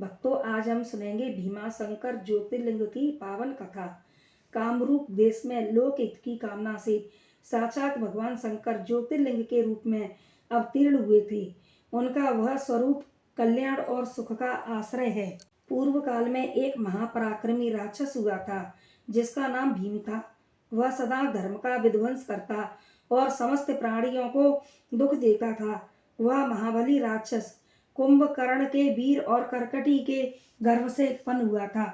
भक्तों, आज हम सुनेंगे भीमाशंकर ज्योतिर्लिंग की पावन कथा। कामरूप देश में लोकहित की कामना से साक्षात भगवान शंकर ज्योतिर्लिंग के रूप में अवतीर्ण हुए थे। उनका वह स्वरूप कल्याण और सुख का आश्रय है। पूर्व काल में एक महापराक्रमी राक्षस हुआ था जिसका नाम भीम था। वह सदा धर्म का विध्वंस करता और समस्त प्राणियों को दुख देता था। वह महाबली राक्षस कुंभकर्ण के वीर और करकटी के गर्भ से उत्पन्न हुआ था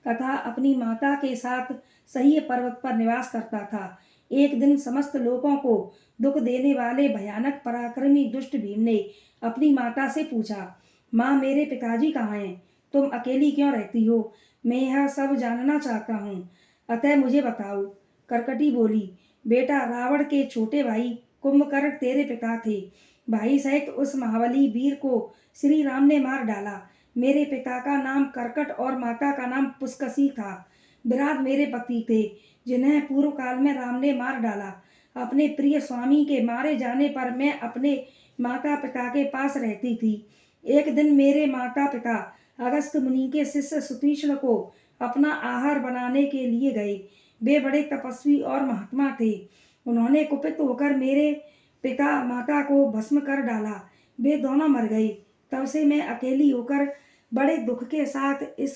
तथा अपनी माता के साथ सह्य पर्वत पर निवास करता था। एक दिन समस्त लोगों को दुख देने वाले भयानक पराक्रमी दुष्ट भीम ने अपनी माता से पूछा, माँ, मेरे पिताजी कहाँ हैं? तुम अकेली क्यों रहती हो? मैं यह सब जानना चाहता हूँ, अतः मुझे बताओ। करकटी बोली, बेटा, रावण के छोटे भाई कुंभकर्ण तेरे पिता थे। भाई सहित उस महाबली वीर को श्री राम ने मार डाला। मेरे पिता का नाम करकट और माता का नाम पुष्कसी था। विराट मेरे पति थे जिन्हें पूर्व काल में राम ने मार डाला। अपने प्रिय स्वामी के मारे जाने पर मैं अपने माता पिता के पास रहती थी। एक दिन मेरे माता पिता अगस्त मुनि के शिष्य सुतीक्ष्ण को अपना आहार बनाने के लिए गए। वे बड़े तपस्वी और महात्मा थे। उन्होंने कुपित होकर मेरे पिता माता को भस्म कर डाला। वे दोनों मर गए। तब से मैं अकेली होकर बड़े दुख के साथ इस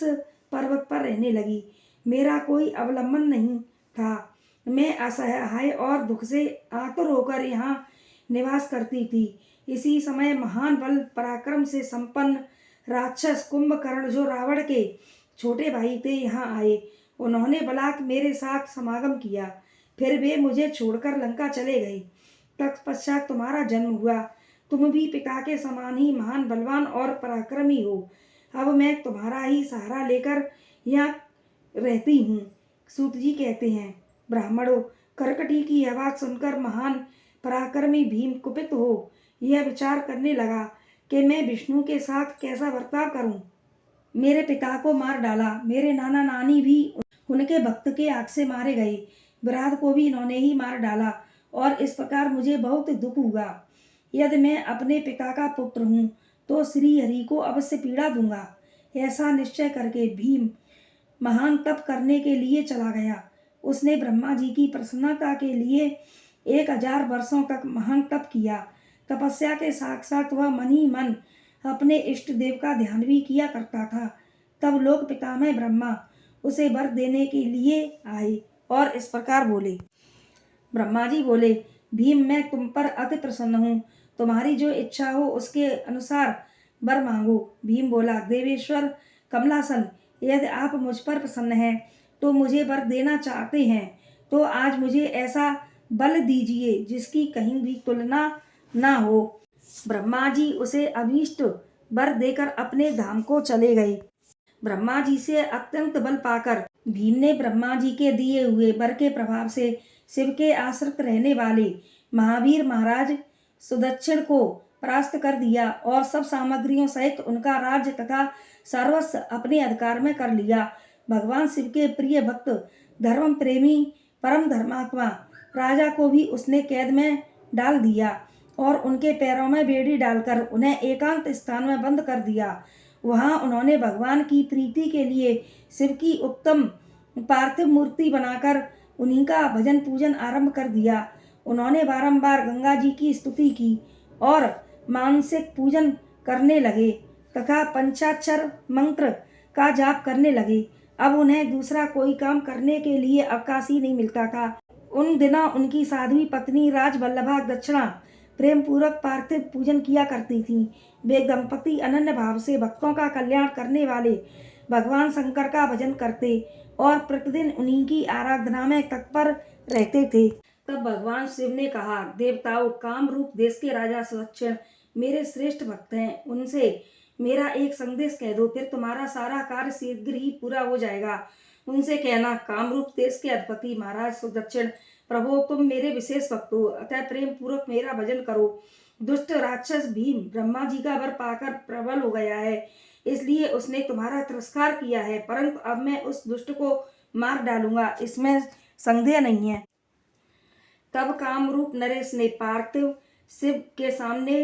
पर्वत पर रहने लगी। मेरा कोई अवलंबन नहीं था। मैं असहाय और दुख से आतुर होकर यहाँ निवास करती थी। इसी समय महान बल पराक्रम से संपन्न राक्षस कुंभकर्ण, जो रावण के छोटे भाई थे, यहाँ आए। उन्होंने बलात् मेरे साथ समागम किया। फिर वे मुझे छोड़कर लंका चले गए। तत्पश्चात तुम्हारा जन्म हुआ। तुम भी पिता के समान ही महान बलवान और पराक्रमी हो। अब मैं तुम्हारा ही सहारा लेकर यहाँ रहती हूँ। सूत जी कहते हैं, ब्राह्मणों, करकटी की यह बात सुनकर महान पराक्रमी भीम कुपित हो यह विचार करने लगा कि मैं विष्णु के साथ कैसा बर्ताव करूं। मेरे पिता को मार डाला। मेरे नाना नानी भी उनके भक्त के आग से मारे गए। विराट को भी इन्होंने ही मार डाला और इस प्रकार मुझे बहुत दुख हुआ। यदि मैं अपने पिता का पुत्र हूँ तो श्री हरि को अवश्य पीड़ा दूंगा। ऐसा निश्चय करके भीम महान तप करने के लिए चला गया। उसने ब्रह्मा जी की प्रसन्नता के लिए 1000 वर्षों तक महान तप किया। तपस्या के साथ साथ वह मन ही मन अपने इष्ट देव का ध्यान भी किया करता था। तब लोक पितामह ब्रह्मा उसे वर देने के लिए आए और इस प्रकार बोले। ब्रह्मा जी बोले, भीम, मैं तुम पर अति प्रसन्न हूँ। तुम्हारी जो इच्छा हो उसके अनुसार वर मांगो। भीम बोला, देवेश्वर कमलासन, यदि आप मुझ पर प्रसन्न हैं तो मुझे वर देना चाहते हैं तो आज मुझे ऐसा बल दीजिए जिसकी कहीं भी तुलना ना हो। ब्रह्मा जी उसे अभीष्ट वर देकर अपने धाम को चले गए। ब्रह्मा जी से अत्यंत बल पाकर भीम ने ब्रह्मा जी के दिए हुए वर के प्रभाव से शिव के आश्रित रहने वाले महावीर महाराज सुदक्षिण को परास्त कर दिया और सब सामग्रियों सहित उनका राज्य तथा सर्वस्व अपने अधिकार में कर लिया। भगवान शिव के प्रिय भक्त, धर्म प्रेमी, परम धर्मात्मा राजा को भी उसने कैद में डाल दिया और उनके पैरों में बेड़ी डालकर उन्हें एकांत स्थान में बंद कर दिया। वहां उन्होंने भगवान की प्रीति के लिए शिव की उत्तम पार्थिव मूर्ति बनाकर उन्हीं का भजन पूजन आरंभ कर दिया। उन्होंने बारंबार गंगा जी की स्तुति की और मानसिक पूजन करने लगे तथा पंचाक्षर मंत्र का जाप करने लगे। अब उन्हें दूसरा कोई काम करने के लिए अवकाश ही नहीं मिलता था। उन दिनों उनकी साध्वी पत्नी राजवल्लभा दक्षिणा प्रेम पूर्वक पार्थिव पूजन किया करती थीं। वे दंपति अनन्य भाव से भक्तों का कल्याण करने वाले भगवान शंकर का भजन करते और प्रतिदिन उन्हीं की आराधना में तत्पर रहते थे। तब भगवान शिव ने कहा, देवताओं, कामरूप देश के राजा सुदक्षिण मेरे श्रेष्ठ भक्त हैं। उनसे मेरा एक संदेश कह दो, फिर तुम्हारा सारा कार्य शीघ्र ही पूरा हो जाएगा। उनसे कहना, कामरूप देश के अधिपति महाराज सुदक्षिण, प्रभु, तुम मेरे विशेष भक्त हो, अतः प्रेम पूर्वक मेरा भजन करो। दुष्ट राक्षस भीम ब्रह्मा जी का वर पाकर प्रबल हो गया है, इसलिए उसने तुम्हारा तिरस्कार किया है, परंतु अब मैं उस दुष्ट को मार डालूंगा, इसमें संदेह नहीं है। तब कामरूप नरेश ने पार्थिव शिव के सामने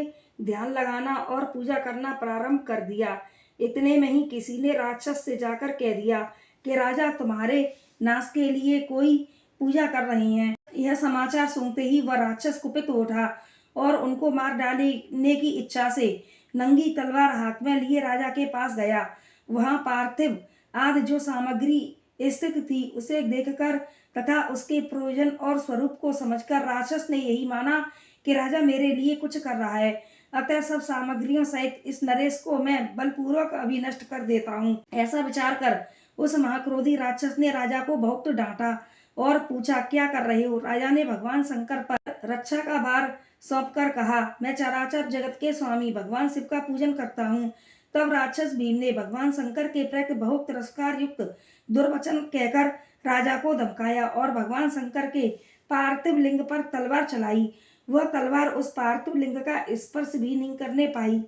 ध्यान लगाना और पूजा करना प्रारंभ कर दिया। इतने में ही किसी ने राक्षस से जाकर कह दिया कि राजा तुम्हारे नाश के लिए कोई पूजा कर रही हैं। यह समाचार सुनते ही वह राक्षस कुपित हो उठा और उनको मार डालने की इच्छा से नंगी तलवार हाथ में लिए राजा के पास गया। वहां पार्थिव आदि जो सामग्री स्थित थी उसे देखकर तथा उसके प्रयोजन और स्वरूप को समझकर राक्षस ने यही माना कि राजा मेरे लिए कुछ कर रहा है, अतः सब सामग्रियों सहित इस नरेश को मैं बलपूर्वक अभी नष्ट कर देता हूँ। ऐसा विचार कर उस महाक्रोधी राक्षस ने राजा को बहुत डांटा और पूछा, क्या कर रहे हो? राजा ने भगवान शंकर पर रक्षा का भार सौंपकर कहा, मैं चराचर जगत के स्वामी भगवान शिव का पूजन करता हूँ। तब राक्षस भीम ने भगवान शंकर के प्रति बहुत तिरस्कार युक्त दुर्वचन कहकर राजा को धमकाया और भगवान शंकर के पार्थिव लिंग पर तलवार चलाई। वह तलवार उस पार्थिव लिंग का स्पर्श भी नहीं करने पाई।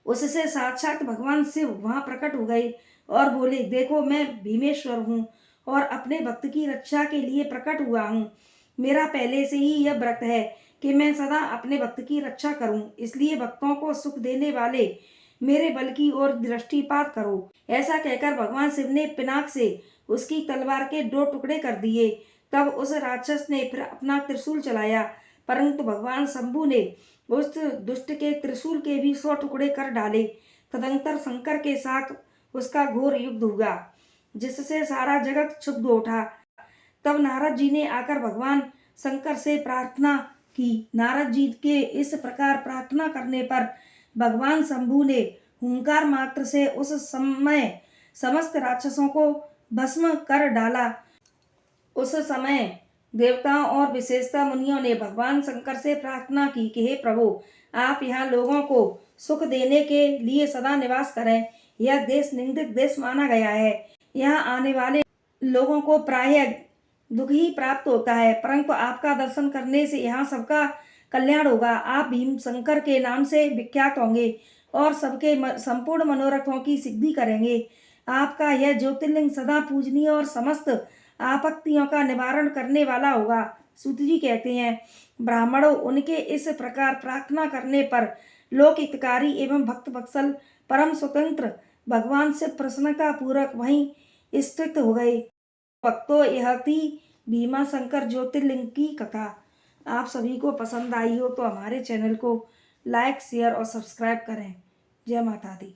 उससे साक्षात भगवान शिव वहां प्रकट हो गए और बोले, देखो मैं भीमेश्वर हूँ और अपने भक्त की रक्षा के लिए प्रकट हुआ हूँ। मेरा पहले से ही यह व्रत है कि मैं सदा अपने भक्त की रक्षा करूं, इसलिए भक्तों को सुख देने वाले मेरे बल की ओर दृष्टिपात करो। ऐसा कहकर भगवान शिव ने पिनाक से उसकी तलवार के 2 टुकड़े कर दिए। तब उस राक्षस ने फिर अपना त्रिशूल चलाया, परंतु भगवान शंभु ने उस दुष्ट के त्रिशूल के भी 100 टुकड़े कर डाले। तदंतर शंकर के साथ उसका घोर युद्ध हुआ, जिससे सारा जगत क्षुब्ध उठा। तब नारद जी ने आकर भगवान शंकर से प्रार्थना की। नारद जी के इस प्रकार प्रार्थना करने पर भगवान शंभु ने हुंकार मात्र से उस समय समस्त राक्षसों को भस्म कर डाला। उस समय देवताओं और विशेषता मुनियों ने भगवान शंकर से प्रार्थना की कि हे प्रभु, आप यहाँ लोगों को सुख देने के लिए सदा निवास करें। यह देश निंदित देश माना गया है। यहाँ आने वाले लोगों को प्रायः दुख ही प्राप्त होता है, परंतु आपका दर्शन करने से यहाँ सबका कल्याण होगा। आप भीम शंकर के नाम से विख्यात होंगे और सबके संपूर्ण मनोरथों की सिद्धि करेंगे। आपका यह ज्योतिर्लिंग सदा पूजनीय और समस्त आपत्तियों का निवारण करने वाला होगा। सूत जी कहते हैं, ब्राह्मणों उनके इस प्रकार प्रार्थना करने पर लोक हितकारी एवं भक्त वत्सल परम स्वतंत्र भगवान से प्रसन्नता पूर्वक वहीं स्थित हो गए। भक्तों, यह थी भीमा शंकर ज्योतिर्लिंग की कथा। आप सभी को पसंद आई हो तो हमारे चैनल को लाइक, शेयर और सब्सक्राइब करें। जय माता दी।